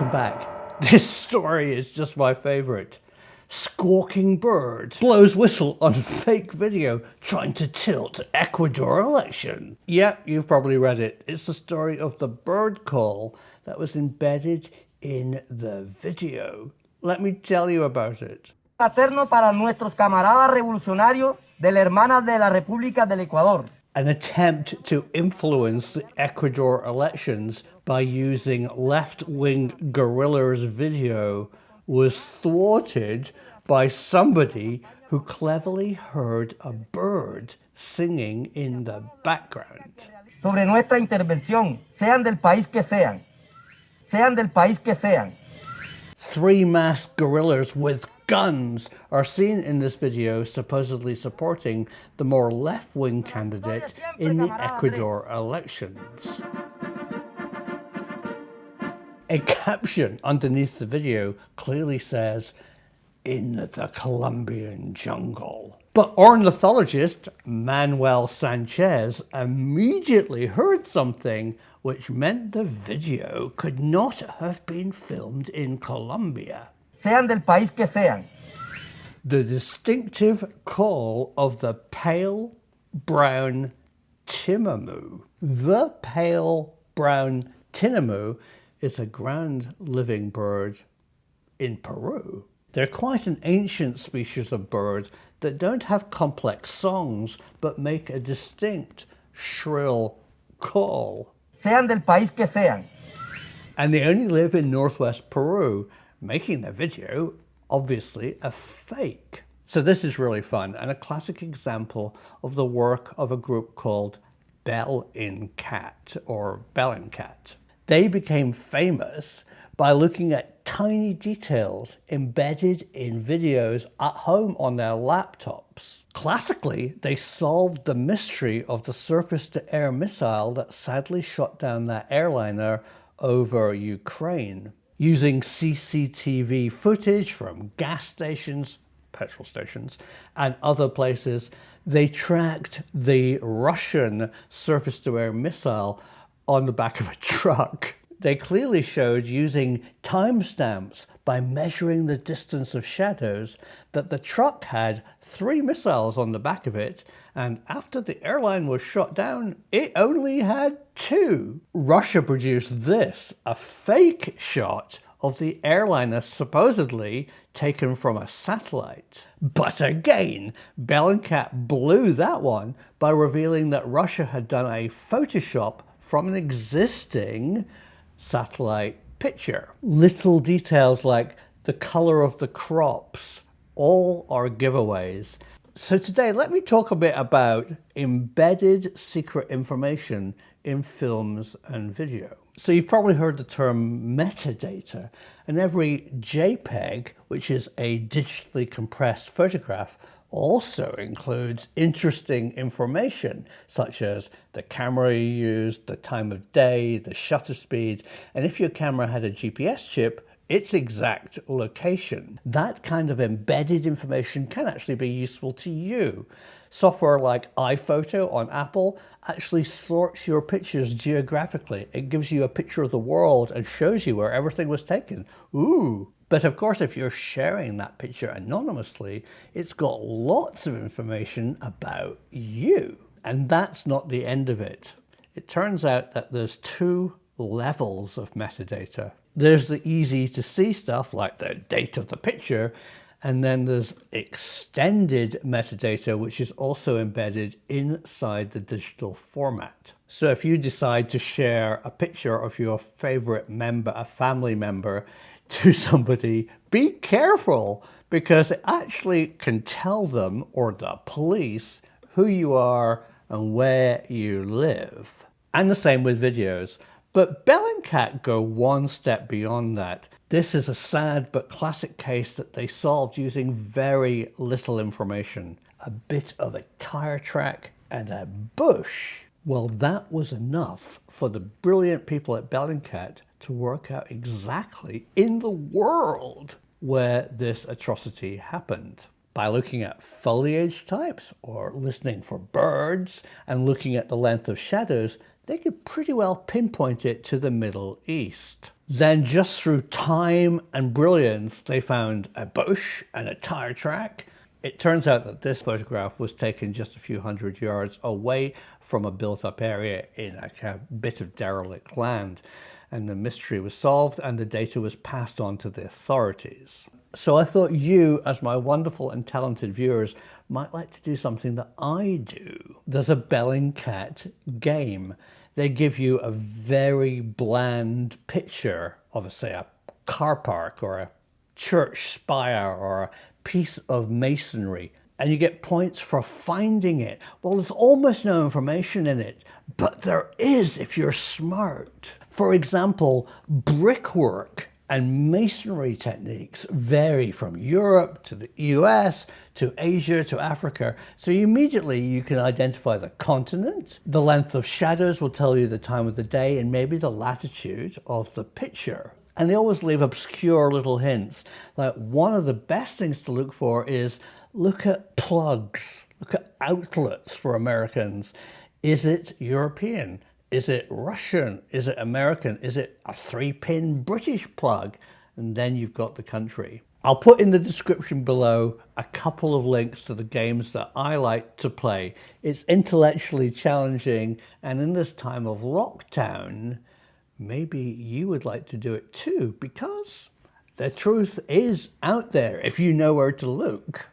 welcome back. This story is just my favorite. Squawking bird blows whistle on fake video trying to tilt Ecuador election. Yep, you've probably read it. It's the story of the bird call that was embedded in the video. Let me tell you about it. Paterno para nuestros camaradas revolucionarios de la Hermana de la República del Ecuador. An attempt to influence the Ecuador elections by using left-wing guerrillas video was thwarted by somebody who cleverly heard a bird singing in the background. Sobre nuestra intervención, sean del país que sean. Sean del país que sean. Three masked guerrillas with guns are seen in this video supposedly supporting the more left-wing candidate in the Ecuador elections. A caption underneath the video clearly says, "In the Colombian jungle." But ornithologist Manuel Sanchez immediately heard something which meant the video could not have been filmed in Colombia. Sean del país que sean. The distinctive call of the pale brown tinamou. The pale brown tinamou is a ground living bird in Peru. They're quite an ancient species of bird that don't have complex songs but make a distinct shrill call. Sean del país que sean. And they only live in northwest Peru, making the video obviously a fake. So this is really fun and a classic example of the work of a group called Bellingcat or Bellingcat. They became famous by looking at tiny details embedded in videos at home on their laptops. Classically, they solved the mystery of the surface-to-air missile that sadly shot down that airliner over Ukraine. Using CCTV footage from gas stations, petrol stations, and other places, they tracked the Russian surface-to-air missile on the back of a truck. They clearly showed using timestamps by measuring the distance of shadows that the truck had 3 missiles on the back of it, and after the airline was shot down, it only had 2. Russia produced this, a fake shot of the airliner supposedly taken from a satellite. But again, Bellingcat blew that one by revealing that Russia had done a Photoshop from an existing satellite picture. Little details like the color of the crops, all are giveaways. So today, let me talk a bit about embedded secret information in films and video. So you've probably heard the term metadata, and every JPEG, which is a digitally compressed photograph, also includes interesting information such as the camera you used, the time of day, the shutter speed, and if your camera had a GPS chip, its exact location. That kind of embedded information can actually be useful to you. Software like iPhoto on Apple actually sorts your pictures geographically. It gives you a picture of the world and shows you where everything was taken. Ooh. But of course, if you're sharing that picture anonymously, it's got lots of information about you. And that's not the end of it. It turns out that there's 2 levels of metadata. There's the easy to see stuff like the date of the picture, and then there's extended metadata, which is also embedded inside the digital format. So if you decide to share a picture of your favorite member, a family member, to somebody, be careful, because it actually can tell them, or the police, who you are and where you live. And the same with videos. But Bellingcat go one step beyond that. This is a sad but classic case that they solved using very little information. A bit of a tire track and a bush. Well, that was enough for the brilliant people at Bellingcat to work out exactly in the world where this atrocity happened. By looking at foliage types or listening for birds and looking at the length of shadows, they could pretty well pinpoint it to the Middle East. Then just through time and brilliance, they found a bush and a tire track. It turns out that this photograph was taken just a few hundred yards away from a built-up area in a bit of derelict land. And the mystery was solved and the data was passed on to the authorities. So I thought you, as my wonderful and talented viewers, might like to do something that I do. There's a Bellingcat game. They give you a very bland picture of, say, a car park or a church spire or a piece of masonry, and you get points for finding it. Well, there's almost no information in it, but there is if you're smart. For example, brickwork and masonry techniques vary from Europe to the US to Asia to Africa. So immediately you can identify the continent. The length of shadows will tell you the time of the day and maybe the latitude of the picture. And they always leave obscure little hints. Like, one of the best things to look for is look at plugs, look at outlets for Americans. Is it European? Is it Russian? Is it American? Is it a 3-pin British plug? And then you've got the country. I'll put in the description below a couple of links to the games that I like to play. It's intellectually challenging, and in this time of lockdown, maybe you would like to do it too, because the truth is out there if you know where to look.